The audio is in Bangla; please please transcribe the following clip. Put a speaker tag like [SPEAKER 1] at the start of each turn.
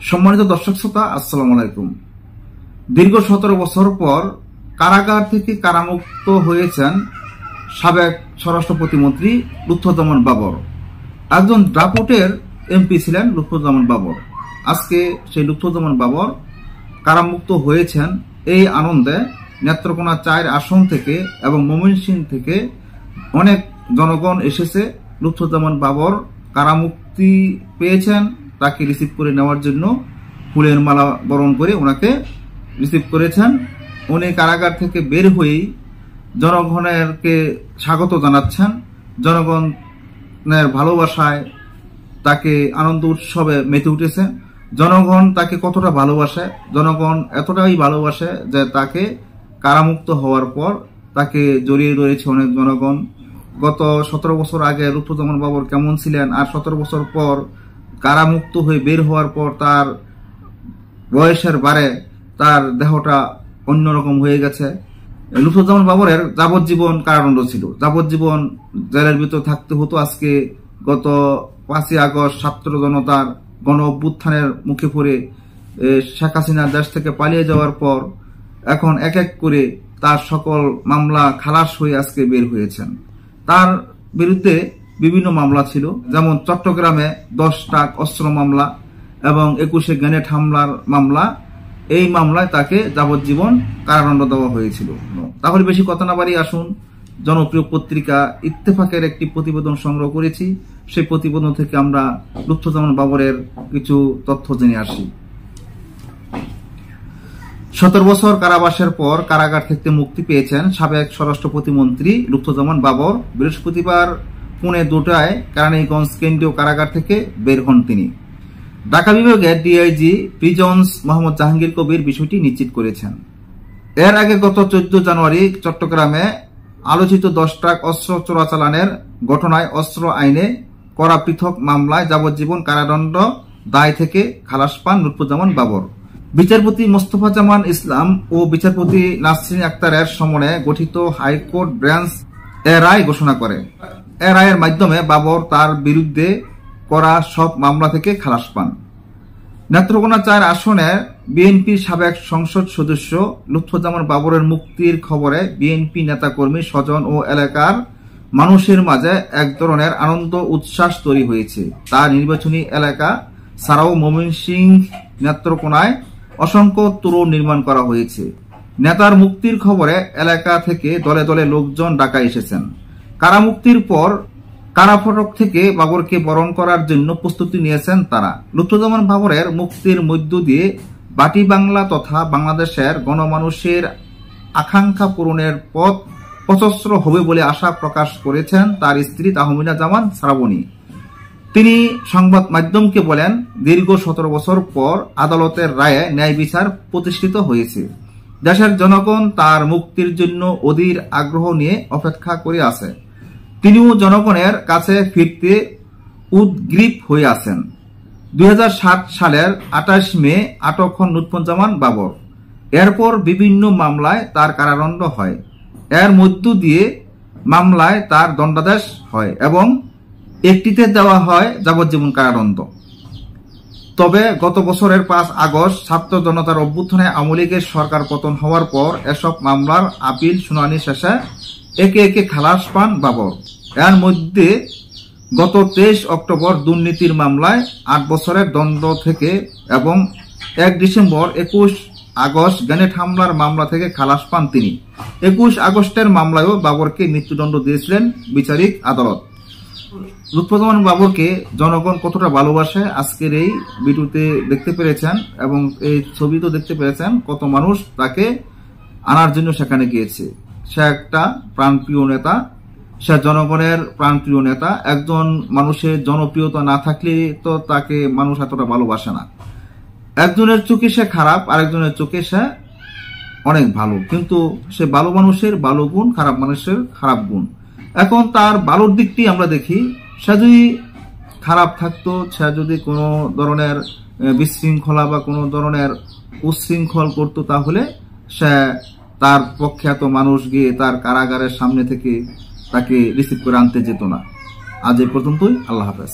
[SPEAKER 1] সম্মানিত দর্শক শ্রোতা, আসসালামু আলাইকুম। দীর্ঘ 17 বছর পর কারাগার থেকে কারামুক্ত হয়েছেন সাবেক স্বরাষ্ট্র প্রতিমন্ত্রী লুৎফুজ্জামান বাবর। একজন ড্রাফটের এমপি ছিলেন লুৎফুজ্জামান বাবর। আজকে সেই লুৎফুজ্জামান বাবর কারামুক্ত হয়েছেন। এই আনন্দে নেত্রকোনা 4 আসন থেকে এবং ময়মনসিংহ থেকে অনেক জনগণ এসেছে। লুৎফুজ্জামান বাবর কারামুক্তি পেয়েছেন, তাকে রিসিভ করে নেওয়ার জন্য ফুলের মালা বরণ করে ওনাকে রিসিভ করেছেন। উনি কারাগার থেকে বের হয়েই জনগণকে স্বাগত জানাচ্ছেন। জনগণের ভালোবাসায় তাকে আনন্দ উৎসবে মেতে উঠেছে। জনগণ তাকে কতটা ভালোবাসে, জনগণ এতটাই ভালোবাসে যে তাকে কারামুক্ত হওয়ার পর তাকে জড়িয়ে রয়েছে অনেক জনগণ। গত 17 বছর আগে লুৎফুজ্জামান বাবর কেমন ছিলেন, আর 17 বছর পর কারামুক্ত হয়ে বের হওয়ার পর তার বয়সের বারে তার দেহটা অন্যরকম হয়ে গেছে। লুৎফুজ্জামান বাবরের যাবজ্জীবন কারাদণ্ড ছিল, যাবজ্জীবন জেলের ভিতর থাকতে হতো। আজকে গত 5ই আগস্ট ছাত্র জনতার গণ অভ্যুত্থানের মুখে পড়ে শেখ হাসিনা দেশ থেকে পালিয়ে যাওয়ার পর এখন এক এক করে তার সকল মামলা খালাস হয়ে আজকে বের হয়েছেন। তার বিরুদ্ধে বিভিন্ন মামলা ছিল, যেমন চট্টগ্রামে 10টা অস্ত্র মামলা এবং 21 গ্রেনেড হামলার মামলা। এই মামলায় তাকে যাবজ্জীবন কারাদণ্ড দেওয়া হয়েছিল। তাহলে বেশি কথা না বাড়িয়ে আসুন, জনপ্রিয় পত্রিকা ইত্তেফাকের একটি প্রতিবেদন সংগ্রহ করেছি। সেই প্রতিবেদন থেকে আমরা লুৎফুজ্জামান বাবরের কিছু তথ্য জেনে আসি। 17 বছর কারাবাসের পর কারাগার থেকে মুক্তি পেয়েছেন সাবেক স্বরাষ্ট্র প্রতিমন্ত্রী লুৎফুজ্জামান বাবর। বৃহস্পতিবার পুনে 2টায় কেরানীগঞ্জ কেন্দ্রীয় কারাগার থেকে বের হন তিনি। ঢাকা বিভাগের ডিআইজি প্রিজন্স মোহাম্মদ জাহাঙ্গীর কবির বিষয়টি নিশ্চিত করেছেন। এর আগে গত 14 জানুয়ারি চট্টগ্রামে আলোচিত 10 ট্রাক অস্ত্র চোরাচালানের ঘটনায় অস্ত্র আইনে করা পৃথক মামলায় যাবজ্জীবন কারাদণ্ড দায় থেকে খালাস পান লুৎফুজ্জামান বাবর। বিচারপতি মোস্তফা জামান ইসলাম ও বিচারপতি নাসরিন আক্তারের সমন্বয়ে গঠিত হাইকোর্ট বেঞ্চ এ রায় ঘোষণা করে। এ রায়ের মাধ্যমে বাবর তার বিরুদ্ধে করা সব মামলা থেকে খালাস পান। নেত্রকোনা 4 আসনে বিএনপির সাবেক সংসদ সদস্য লুৎফুজ্জামান বাবরের মুক্তির খবরে বিএনপি নেতাকর্মী, স্বজন ও এলাকার মানুষের মাঝে এক ধরনের আনন্দ উচ্ছ্বাস তৈরি হয়েছে। তার নির্বাচনী এলাকা ছাড়াও ময়মনসিংহ, নেত্রকোনায় অসংখ্য তোরণ নির্মাণ করা হয়েছে। নেতার মুক্তির খবরে এলাকা থেকে দলে দলে লোকজন ঢাকা এসেছেন। কারামুক্তির পর কারাফটক থেকে বাবরকে বরণ করার জন্য প্রস্তুতি নিয়েছেন তারা। লুৎফুজ্জামান বাবরের মুক্তির মধ্য দিয়ে বাটি বাংলা তথা বাংলাদেশের গণমানুষের আকাঙ্ক্ষা পূরণের পথ প্রশস্ত হবে বলে আশা প্রকাশ করেছেন তার স্ত্রী তাহমিনা জামান শ্রাবণী। তিনি সংবাদ মাধ্যমকে বলেন, দীর্ঘ 17 বছর পর আদালতের রায়ে ন্যায় বিচার প্রতিষ্ঠিত হয়েছে। দেশের জনগণ তার মুক্তির জন্য অধীর আগ্রহ নিয়ে অপেক্ষা করে আছে। তিনিও জনগণের কাছে ফিরতে উদ্গ্রীব হয়ে আছেন। 2007 সালের 28 মে আটক হন লুৎফুজ্জামান বাবর। এরপর বিভিন্ন মামলায় তার কারাদণ্ড হয়। এর মধ্য দিয়ে মামলায় তার দণ্ডাদেশ হয় এবং একটিতে দেওয়া হয় যাবজ্জীবন কারাদণ্ড। তবে গত বছরের 5 আগস্ট ছাত্র জনতার অভ্যুত্থানে আওয়ামী লীগের সরকার পতন হওয়ার পর এসব মামলার আপিল শুনানি শেষে একে একে খালাস পান বাবর। এর মধ্যে গত 23 অক্টোবর দুর্নীতির মামলায় 8 বছরের দণ্ড থেকে এবং 1 ডিসেম্বর 21 আগস্ট গ্রেনেড হামলার মামলা থেকে খালাস পান তিনি। 21 আগস্টের মামলায়ও বাবরকে মৃত্যুদণ্ড দিয়েছিলেন বিচারিক আদালত। লুৎফুজ্জামান বাবরকে জনগণ কতটা ভালোবাসে আজকের এই ভিডিওতে দেখতে পেরেছেন এবং এই ছবিতে দেখতে পেরেছেন কত মানুষ তাকে আনার জন্য সেখানে গিয়েছে। সে একটা প্রাণপ্রিয় নেতা, সে জনগণের প্রাণপ্রিয় নেতা। একজন মানুষের জনপ্রিয়তা না থাকলে তো তাকে মানুষ এতটা ভালোবাসে না। একজনের চোখে সে খারাপ, আরেকজনের চোখে সে অনেক ভালো, কিন্তু সে ভালো মানুষের ভালো গুণ, খারাপ মানুষের খারাপ গুণ। এখন তার ভালোর দিকটি আমরা দেখি। সে যদি খারাপ থাকতো, সে যদি কোনো ধরনের বিশৃঙ্খলা বা কোনো ধরনের উচ্ছৃঙ্খল করতো, তাহলে সে তার পক্ষে এত মানুষ গিয়ে তার কারাগারের সামনে থেকে তাকে রিসিভ করে আনতে যেত না। আজ এই পর্যন্তই। আল্লাহ হাফেজ।